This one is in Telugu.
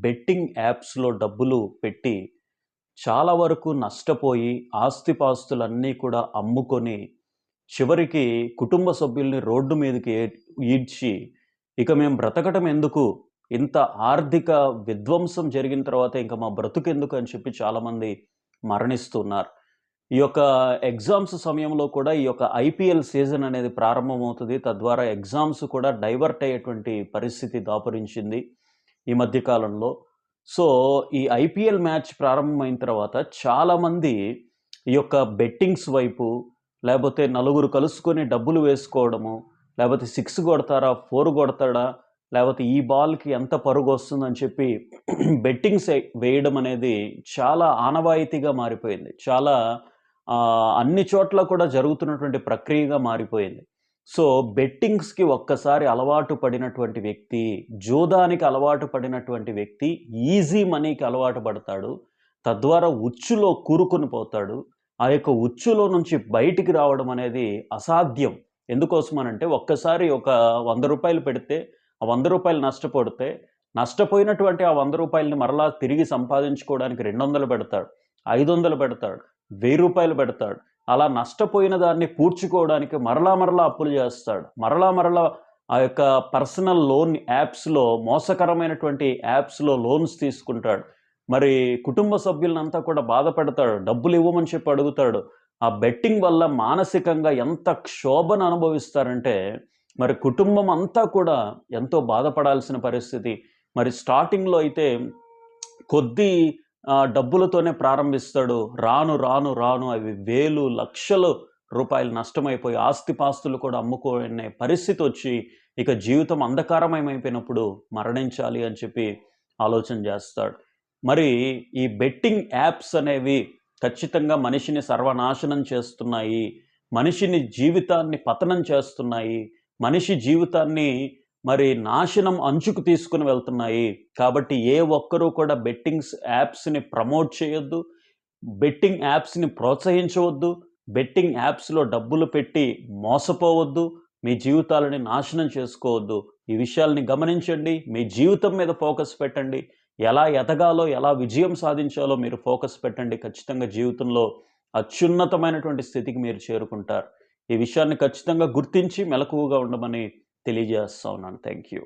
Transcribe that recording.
బెట్టింగ్ యాప్స్‌లో డబ్బులు పెట్టి చాలా వరకు నష్టపోయి ఆస్తిపాస్తులన్నీ కూడా అమ్ముకొని, చివరికి కుటుంబ సభ్యుల్ని రోడ్డు మీదకి ఈడ్చి, ఇక మేము బ్రతకటం ఎందుకు? ఇంత ఆర్థిక విధ్వంసం జరిగిన తర్వాత ఇంక మా బ్రతుకెందుకు అని చెప్పి చాలామంది మరణిస్తున్నారు. ఈ యొక్క ఎగ్జామ్స్ సమయంలో కూడా ఈ యొక్క ఐపీఎల్ సీజన్ అనేది ప్రారంభమవుతది. తద్వారా ఎగ్జామ్స్ కూడా డైవర్ట్ అయ్యేటువంటి పరిస్థితి దాపురించింది ఈ మధ్య కాలంలో. సో, ఈ ఐపీఎల్ మ్యాచ్ ప్రారంభమైన తర్వాత చాలామంది ఈ యొక్క బెట్టింగ్స్ వైపు, లేపోతే నలుగురు కలుసుకొని డబ్బులు వేసుకోవడము, లేపోతే 6 కొడతారా? 4 కొడతాడా? లేపోతే ఈ బాల్‌కి ఎంత పరుగొస్తుందని చెప్పి బెట్టింగ్స్ వేయడం అనేది చాలా ఆనవాయితీగా మారిపోయింది. చాలా అన్ని చోట్ల కూడా జరుగుతున్నటువంటి ప్రక్రియగా మారిపోయింది. సో, బెట్టింగ్స్‌కి ఒక్కసారి అలవాటు పడినటువంటి వ్యక్తి, జూదానికి అలవాటు పడినటువంటి వ్యక్తి ఈజీ మనీకి అలవాటు పడతాడు. తద్వారా ఉచ్చులో కూరుకొని పోతాడు. ఆ యొక్క ఉచ్చులో నుంచి బయటికి రావడం అనేది అసాధ్యం. ఎందుకోసమనంటే ఒక్కసారి ఒక రూ. 100 పెడితే, ఆ రూ. 100 నష్టపోతే, నష్టపోయినటువంటి ఆ రూ. 100ని మరలా తిరిగి సంపాదించుకోవడానికి 200 పెడతాడు, 500 పెడతాడు, రూ. 1000 పెడతాడు. అలా నష్టపోయిన దాన్ని పూడ్చుకోవడానికి మరలా అప్పులు చేస్తాడు. మరలా ఆ యొక్క పర్సనల్ లోన్ యాప్స్‌లో మోసకరమైనటువంటి యాప్స్‌లో లోన్స్ తీసుకుంటాడు. మరి కుటుంబ సభ్యులనంతా కూడా బాధపెడతాడు. డబ్బులు ఇవ్వమని చెప్పి అడుగుతాడు. ఆ బెట్టింగ్ వల్ల మానసికంగా ఎంత క్షోభను అనుభవిస్తారంటే, మరి కుటుంబం అంతా కూడా ఎంతో బాధపడాల్సిన పరిస్థితి. మరి స్టార్టింగ్‌లో అయితే కొద్ది డబ్బులతోనే ప్రారంభిస్తాడు. రాను అవి వేలు, లక్షలు రూపాయలు నష్టమైపోయి ఆస్తిపాస్తులు కూడా అమ్ముకునే పరిస్థితొచ్చి, ఇక జీవితం అంధకారమయమైపోయినప్పుడు మరణించాలి అని చెప్పి ఆలోచన చేస్తాడు. మరి ఈ బెట్టింగ్ యాప్స్ అనేవి ఖచ్చితంగా మనిషిని సర్వనాశనం చేస్తున్నాయి. మనిషిని జీవితాన్ని పతనం చేస్తున్నాయి. మనిషి జీవితాన్ని మరి నాశనం అంచుకు తీసుకొని వెళ్తున్నాయి. కాబట్టి ఏ ఒక్కరు కూడా బెట్టింగ్స్ యాప్స్‌ని ప్రమోట్ చేయొద్దు. బెట్టింగ్ యాప్స్‌ని ప్రోత్సహించవద్దు. బెట్టింగ్ యాప్స్‌లో డబ్బులు పెట్టి మోసపోవద్దు. మీ జీవితాలని నాశనం చేసుకోవద్దు. ఈ విషయాల్ని గమనించండి. మీ జీవితం మీద ఫోకస్ పెట్టండి. ఎలా ఎదగాలో, ఎలా విజయం సాధించాలో మీరు ఫోకస్ పెట్టండి. ఖచ్చితంగా జీవితంలో అత్యున్నతమైనటువంటి స్థితికి మీరు చేరుకుంటారు. ఈ విషయాన్ని ఖచ్చితంగా గుర్తించి మెలకువగా ఉండమని తెలియజేస్తా ఉన్నాను. Thank you.